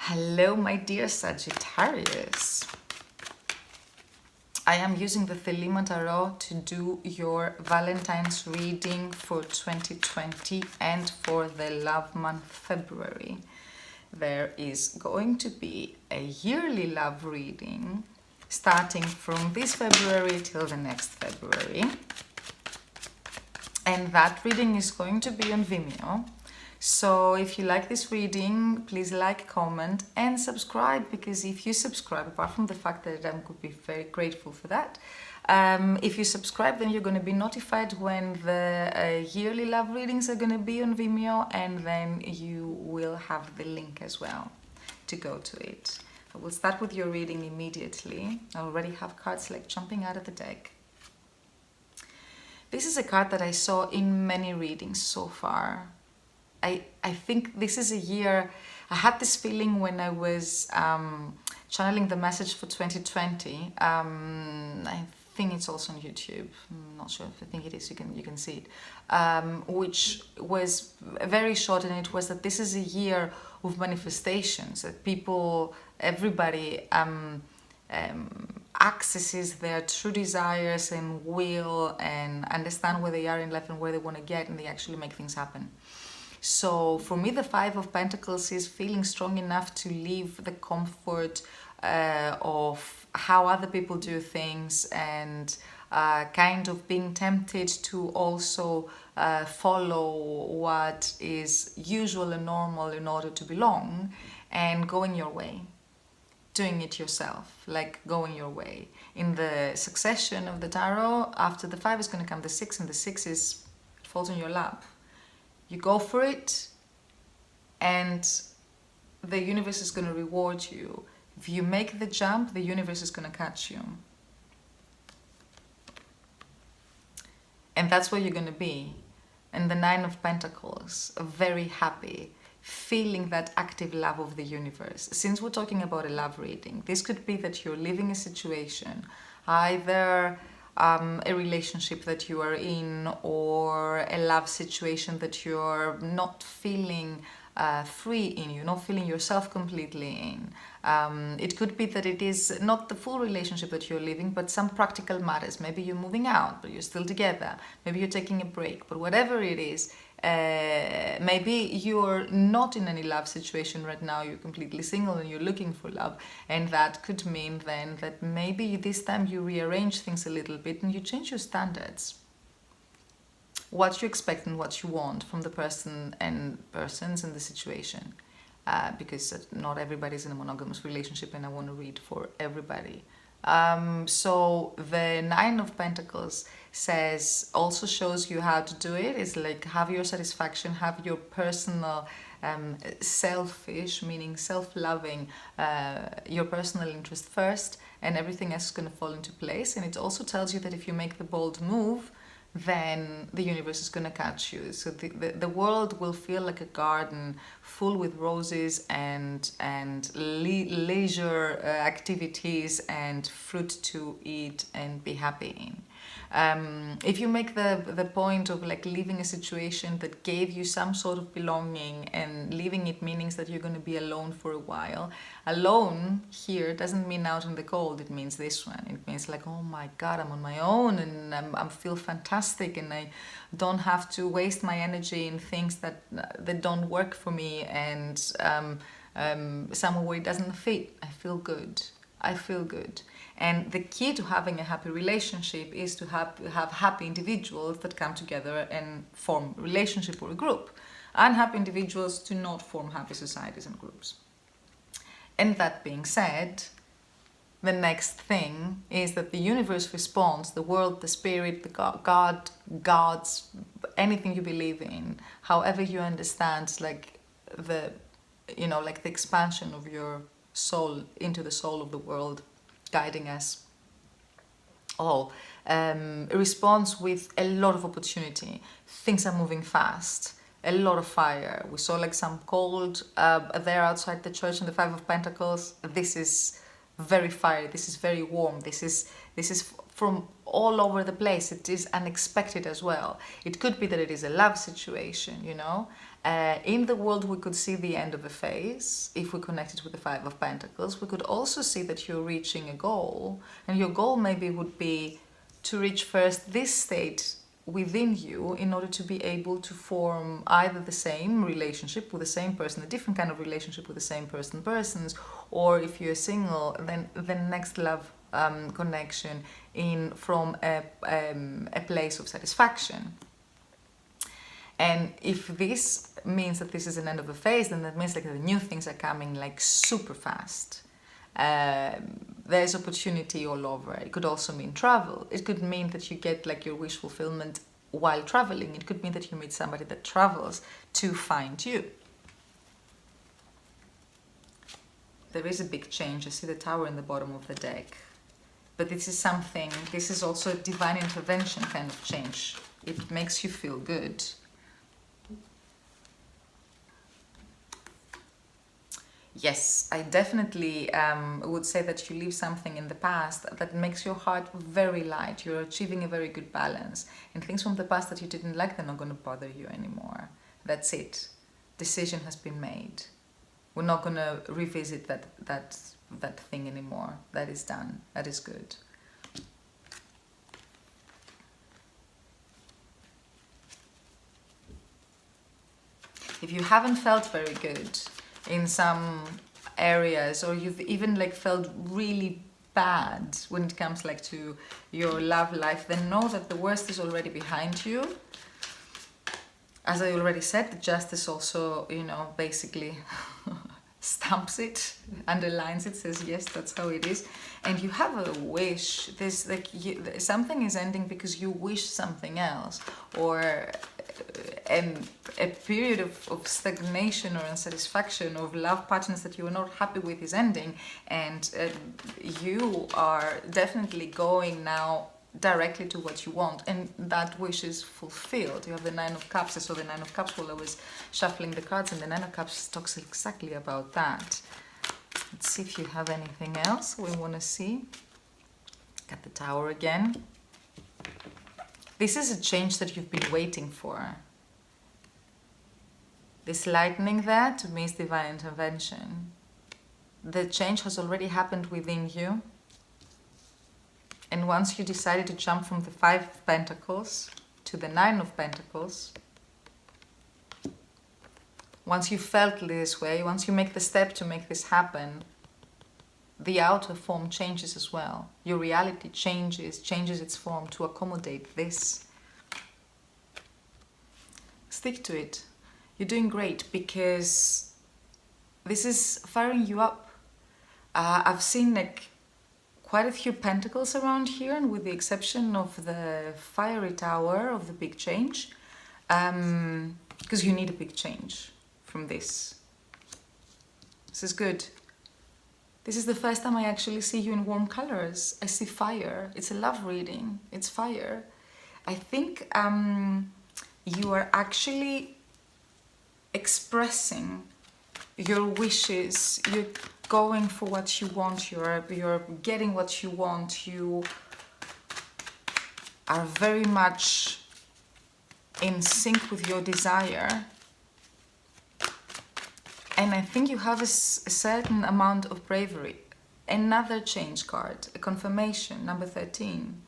Hello, my dear Sagittarius. I am using the Thelema Tarot to do your Valentine's reading for 2020 and for the love month February. There is going to be a yearly love reading starting from this February till the next February. And that reading is going to be on Vimeo. So if you like this reading, please like, comment and subscribe, because if you subscribe, apart from the fact that I could be very grateful for that, if you subscribe, then you're going to be notified when the yearly love readings are going to be on Vimeo, and then you will have the link as well to go to it. I will start with your reading immediately. I already have cards like jumping out of the deck. This is a card that I saw in many readings so far. I think this is a year, I had this feeling when I was channeling the message for 2020. I think it's also on YouTube. I'm not sure if I think it is, you can see it. Which was very short, and it was that this is a year of manifestations, that people, everybody accesses their true desires and will and understand where they are in life and where they want to get, and they actually make things happen. So for me, the Five of Pentacles is feeling strong enough to leave the comfort of how other people do things, and kind of being tempted to also follow what is usual and normal in order to belong, and going your way. Doing it yourself, like going your way. In the succession of the tarot, after the 5 is going to come the 6, and the 6 is, it falls in your lap. You go for it, and the universe is going to reward you. If you make the jump, the universe is going to catch you. And that's where you're going to be. And the 9 of Pentacles, very happy, feeling that active love of the universe. Since we're talking about a love reading, this could be that you're living a situation, either a relationship that you are in, or a love situation that you're not feeling free in, you're not feeling yourself completely in. It could be that it is not the full relationship that you're living, but some practical matters. Maybe you're moving out, but you're still together. Maybe you're taking a break, but whatever it is, maybe you're not in any love situation right now, you're completely single and you're looking for love, and that could mean then that maybe this time you rearrange things a little bit and you change your standards, what you expect and what you want from the person and persons in the situation, because not everybody's in a monogamous relationship, and I want to read for everybody. So the 9 of Pentacles also shows you how to do it. It's like, have your satisfaction, have your personal selfish, meaning self-loving, your personal interest first, and everything else is going to fall into place. And it also tells you that if you make the bold move, then the universe is going to catch you. So the world will feel like a garden full with roses and leisure activities and fruit to eat and be happy in. If you make the point of like leaving a situation that gave you some sort of belonging, and leaving it means that you're going to be alone for a while. Alone here doesn't mean out in the cold, it means this one. It means like, oh my God, I'm on my own, and I feel fantastic, and I don't have to waste my energy in things that don't work for me, and somewhere where it doesn't fit. I feel good. I feel good. And the key to having a happy relationship is to have happy individuals that come together and form a relationship or a group. Unhappy individuals do not form happy societies and groups. And that being said, the next thing is that the universe responds, the world, the spirit, the gods, anything you believe in, however you understand, like the expansion of your soul into the soul of the world, guiding us all, responds with a lot of opportunity. Things are moving fast, a lot of fire. We saw like some cold there outside the church in the 5 of Pentacles. This is very fiery, this is very warm, this is from all over the place. It is unexpected as well. It could be that it is a love situation, you know. In the world, we could see the end of a phase if we connect it with the Five of Pentacles. We could also see that you're reaching a goal, and your goal maybe would be to reach first this state within you in order to be able to form either the same relationship with the same person, a different kind of relationship with the same persons, or if you're single, then the next love connection from a place of satisfaction. And if this means that this is an end of a phase, then that means like the new things are coming like super fast. There's opportunity all over. It could also mean travel. It could mean that you get like your wish fulfillment while traveling. It could mean that you meet somebody that travels to find you. There is a big change. I see the Tower in the bottom of the deck. But this is also a divine intervention kind of change. It makes you feel good. Yes, I definitely would say that you leave something in the past that makes your heart very light. You're achieving a very good balance. And things from the past that you didn't like, they're not going to bother you anymore. That's it. Decision has been made. We're not going to revisit that thing anymore. That is done. That is good. If you haven't felt very good in some areas, or you've even like felt really bad when it comes like to your love life, then know that the worst is already behind you. As I already said, the Justice also, you know, basically stamps it, underlines it, says yes, that's how it is. And you have a wish. There's like something is ending because you wish something else, or a period of stagnation or unsatisfaction of love patterns that you are not happy with is ending, and you are definitely going now directly to what you want, and that wish is fulfilled. You have the Nine of Cups, so the Nine of Cups, while I was shuffling the cards, and the Nine of Cups talks exactly about that. Let's see if you have anything else we want to see. Got the Tower again. This is a change that you've been waiting for. This lightning there to me is divine intervention. The change has already happened within you. And once you decided to jump from the Five of Pentacles to the Nine of Pentacles, once you felt this way, once you make the step to make this happen, the outer form changes as well. Your reality changes its form to accommodate this. Stick to it. You're doing great, because this is firing you up. I've seen like quite a few pentacles around here, and with the exception of the fiery tower of the big change, because you need a big change from this. This is good. This is the first time I actually see you in warm colors. I see fire. It's a love reading. It's fire. I think you are actually expressing your wishes. You're going for what you want. You're getting what you want. You are very much in sync with your desire. And I think you have a certain amount of bravery. Another change card, a confirmation, number 13.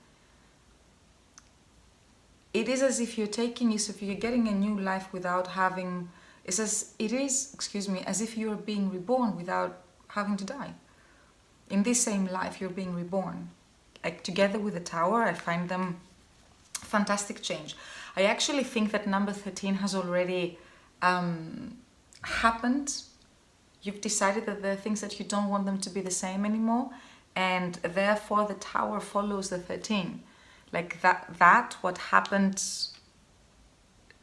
It is as if you're getting a new life without having, as if you're being reborn without having to die. In this same life, you're being reborn. Like together with the Tower, I find them fantastic change. I actually think that number 13 has already happened. You've decided that there are things that you don't want them to be the same anymore, and therefore the Tower follows the 13. Like that what happened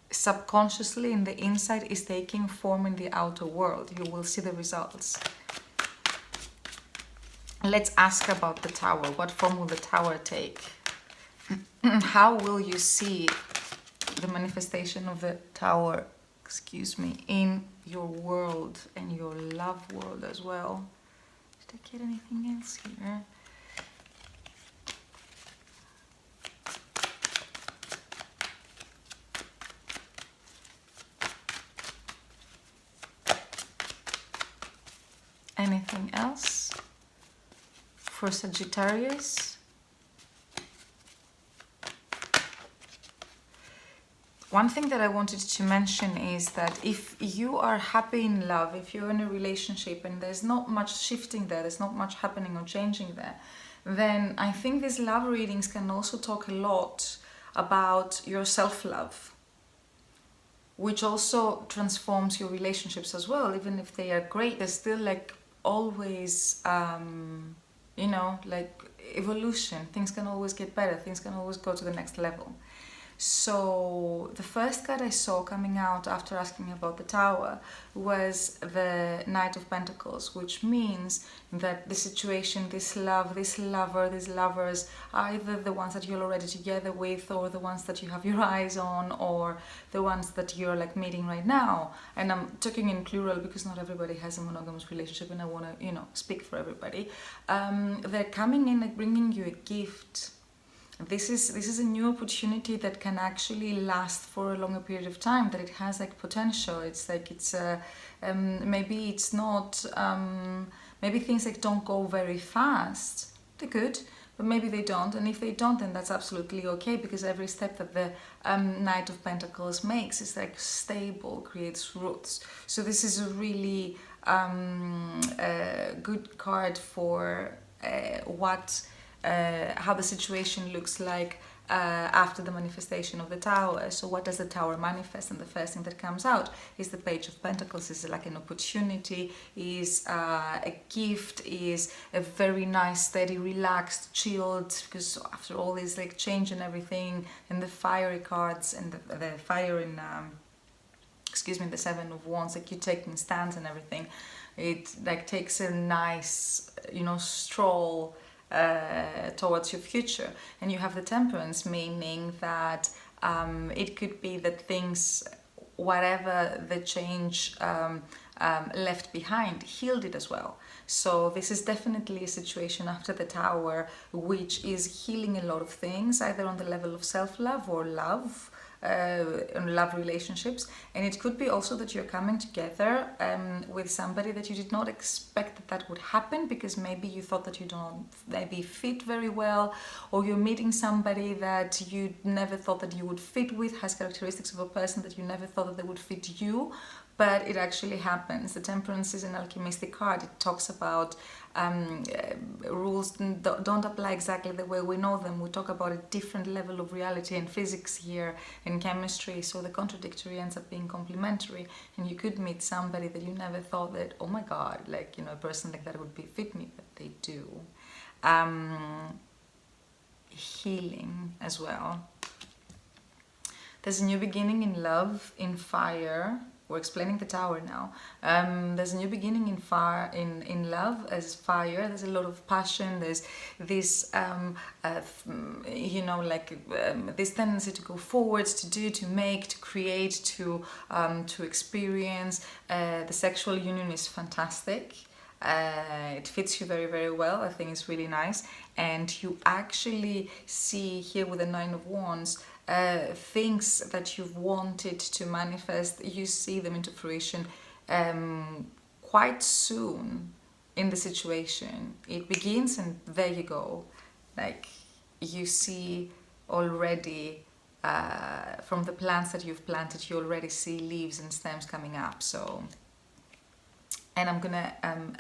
subconsciously in the inside is taking form in the outer world. You will see the results. Let's ask about the Tower. What form will the Tower take? How will you see the manifestation of the Tower, in your world and your love world as well? Did I get anything else here? anything else for Sagittarius? One thing that I wanted to mention is that if you are happy in love, if you're in a relationship and there's not much shifting there, there's not much happening or changing there, then I think these love readings can also talk a lot about your self-love, which also transforms your relationships as well. Even if they are great, there's still like always, you know, like evolution. Things can always get better. Things can always go to the next level. So the first card I saw coming out after asking about the Tower was the Knight of Pentacles, which means that the situation, this love, this lover, these lovers, are either the ones that you're already together with, or the ones that you have your eyes on, or the ones that you're like meeting right now. And I'm talking in plural because not everybody has a monogamous relationship, and I want to, you know, speak for everybody. They're coming in like bringing you a gift. This is a new opportunity that can actually last for a longer period of time, that it has like potential. It's like it's maybe it's not, maybe things like don't go very fast. They could, but maybe they don't. And if they don't, then that's absolutely okay, because every step that the Knight of Pentacles makes is like stable, creates roots. So this is a really good card for how the situation looks like after the manifestation of the Tower. So what does the Tower manifest? And the first thing that comes out is the Page of Pentacles. Is like an opportunity, is a gift, is a very nice, steady, relaxed, chilled, because after all this like change and everything, and the fiery cards and the fire in excuse me, the Seven of Wands, like you taking stands and everything, it like takes a nice, you know, stroll towards your future. And you have the Temperance, meaning that it could be that things, whatever the change left behind, healed it as well. So this is definitely a situation after the Tower which is healing a lot of things, either on the level of self-love or love, love relationships. And it could be also that you're coming together with somebody that you did not expect that would happen, because maybe you thought that you don't maybe fit very well, or you're meeting somebody that you never thought that you would fit with, has characteristics of a person that you never thought that they would fit you, but it actually happens. The Temperance is an alchemistic card. It talks about rules don't apply exactly the way we know them. We talk about a different level of reality and physics here, and chemistry, so the contradictory ends up being complementary. And you could meet somebody that you never thought that, oh my god, like, you know, a person like that would fit me, but they do. Healing as well. There's a new beginning in love, in fire. We're explaining the Tower now. There's a new beginning in love as fire. There's a lot of passion. There's this, you know, like this tendency to go forwards, to do, to make, to create, to experience. The sexual union is fantastic. It fits you very, very well. I think it's really nice. And you actually see here with the Nine of Wands, things that you've wanted to manifest, you see them into fruition quite soon in the situation. It begins and there you go. Like, you see already from the plants that you've planted, you already see leaves and stems coming up. So, and I'm gonna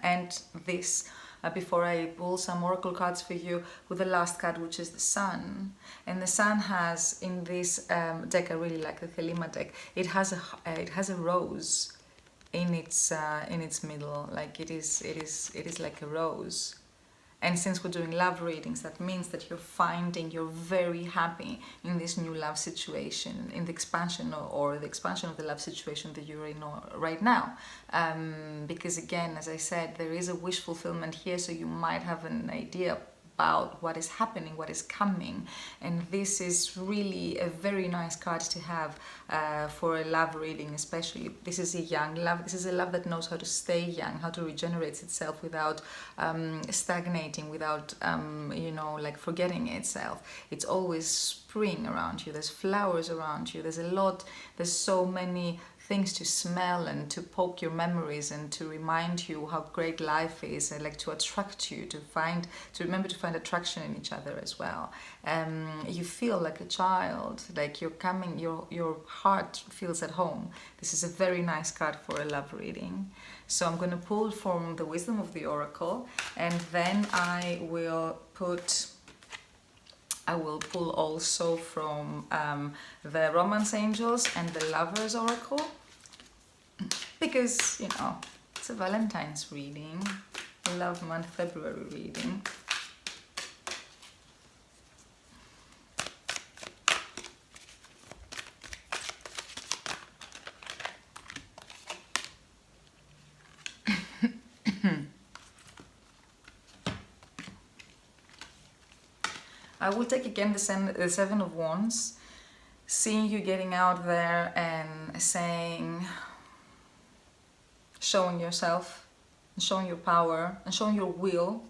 end this before I pull some oracle cards for you with the last card, which is the Sun. And the Sun has in this deck, I really like the Thelema deck, it has a rose in its middle. Like it is like a rose. And since we're doing love readings, that means that you're very happy in this new love situation, in the expansion or the expansion of the love situation that you're in right now. Because again, as I said, there is a wish fulfillment here, so you might have an idea about what is happening, what is coming. And this is really a very nice card to have for a love reading, especially. This is a young love. This is a love that knows how to stay young, how to regenerate itself without stagnating, without, you know, like forgetting itself. It's always spring around you. There's flowers around you. There's so many things to smell and to poke your memories and to remind you how great life is, and like to attract you, to remember to find attraction in each other as well. You feel like a child, like your heart feels at home. This is a very nice card for a love reading. So I'm going to pull from the Wisdom of the Oracle, and then I will pull also from the Romance Angels and the Lovers Oracle, because, you know, it's a Valentine's reading, a Love Month February reading. I will take again the Seven of Wands, seeing you getting out there and showing yourself, and showing your power, and showing your will,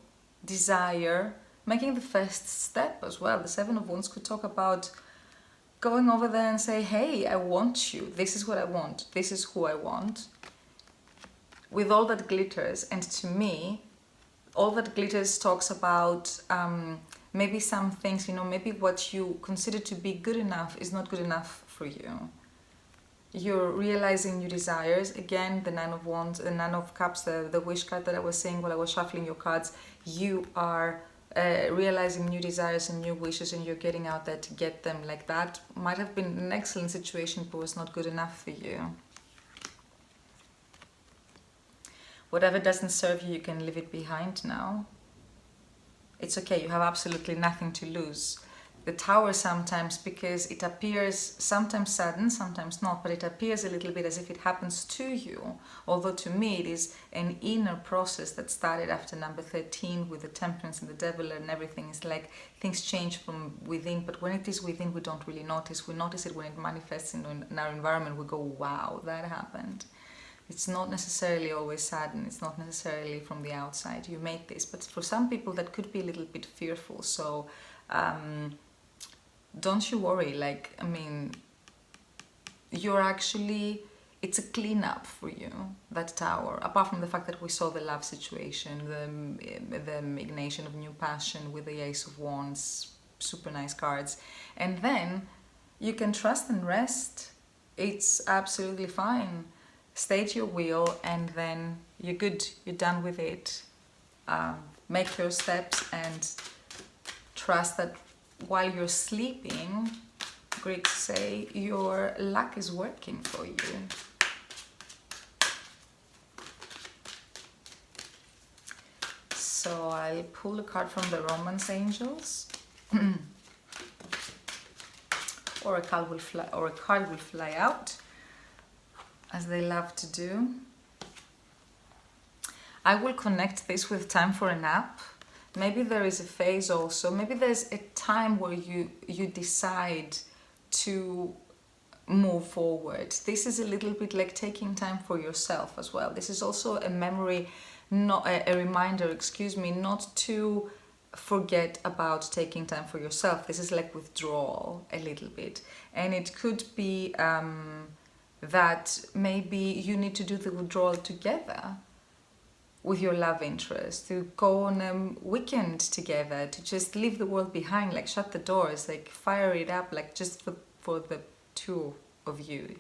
desire, making the first step as well. The Seven of Wands could talk about going over there and say, hey, I want you, this is what I want, this is who I want, with all that glitters. And to me, all that glitters talks about maybe some things, you know, maybe what you consider to be good enough is not good enough for you. You're realizing new desires. Again, the Nine of Wands, the Nine of Cups, the wish card that I was saying while I was shuffling your cards. You are realizing new desires and new wishes, and you're getting out there to get them. Like that might have been an excellent situation, but was not good enough for you. Whatever doesn't serve you, you can leave it behind now. It's okay, you have absolutely nothing to lose. The Tower sometimes, because it appears sometimes sudden, sometimes not, but it appears a little bit as if it happens to you. Although to me it is an inner process that started after number 13 with the Temperance and the Devil and everything. It's like things change from within, but when it is within we don't really notice. We notice it when it manifests in our environment. We go, wow, that happened. It's not necessarily always sudden, it's not necessarily from the outside. You made this, but for some people that could be a little bit fearful. So don't you worry, like, I mean, you're actually, it's a cleanup for you, that Tower. Apart from the fact that we saw the love situation, the ignition of new passion with the Ace of Wands, super nice cards. And then you can trust and rest. It's absolutely fine. State your will, and then you're good, you're done with it. Make your steps and trust that while you're sleeping, Greeks say, your luck is working for you. So I'll pull a card from the Romance Angels. or a card will fly out, as they love to do. I will connect this with time for a nap. Maybe there is a phase also, maybe there's a time where you decide to move forward. This is a little bit like taking time for yourself as well. This is also a memory, not a reminder, excuse me, not to forget about taking time for yourself. This is like withdrawal a little bit. And it could be that maybe you need to do the withdrawal together with your love interest, to go on a weekend together, to just leave the world behind, like shut the doors, like fire it up, like just for the two of you,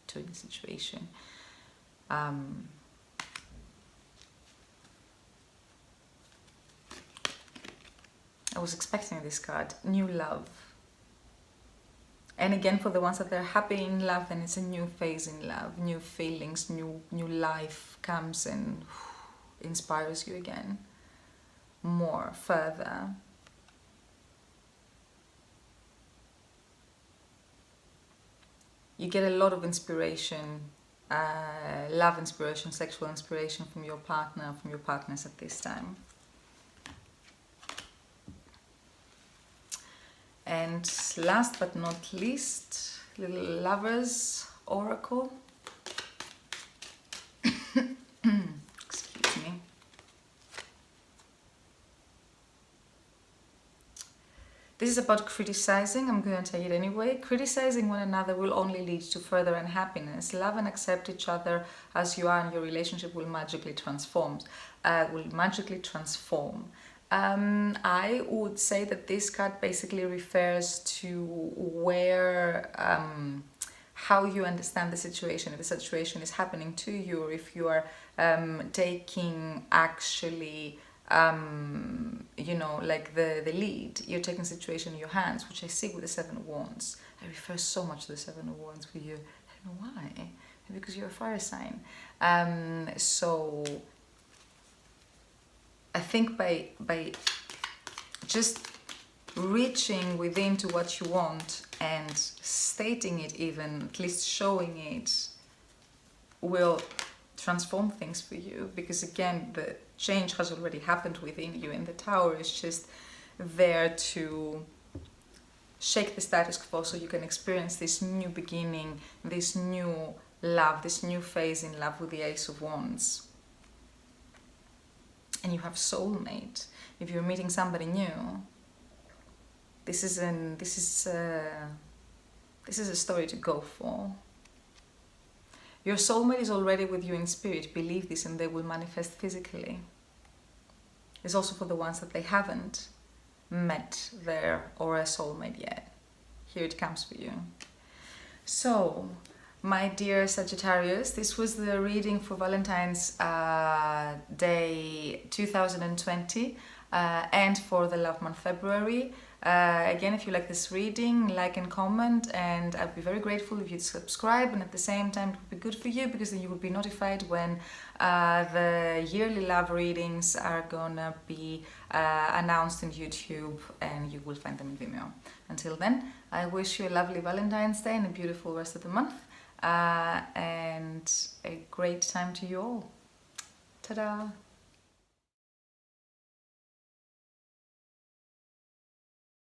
two in the situation. I was expecting this card, new love. And again, for the ones that are happy in love, then it's a new phase in love, new feelings, new life comes and inspires you again, more, further. You get a lot of inspiration, love inspiration, sexual inspiration from your partner, from your partners at this time. And last but not least, little Lovers Oracle. Excuse me. This is about criticizing. I'm going to tell you it anyway. Criticizing one another will only lead to further unhappiness. Love and accept each other as you are, and your relationship will magically transform. I would say that this card basically refers to where, how you understand the situation. If the situation is happening to you, or if you are taking actually like the lead, you're taking the situation in your hands, which I see with the Seven of Wands. I refer so much to the Seven of Wands for you. I don't know why. Maybe because you're a fire sign. So I think by just reaching within to what you want and stating it, even at least showing it, will transform things for you, because again, the change has already happened within you, and the Tower is just there to shake the status quo so you can experience this new beginning, this new love, this new phase in love with the Ace of Wands. And you have soulmate. If you're meeting somebody new, this is a story to go for. Your soulmate is already with you in spirit, believe this, and they will manifest physically. It's also for the ones that they haven't met their or a soulmate yet. Here it comes for you. So, my dear Sagittarius, this was the reading for Valentine's Day 2020 and for the Love Month February. Again, if you like this reading, like and comment, and I'd be very grateful if you'd subscribe, and at the same time it would be good for you, because then you will be notified when the yearly love readings are gonna be announced on YouTube, and you will find them in Vimeo. Until then, I wish you a lovely Valentine's Day and a beautiful rest of the month, and a great time to you all. Ta-da!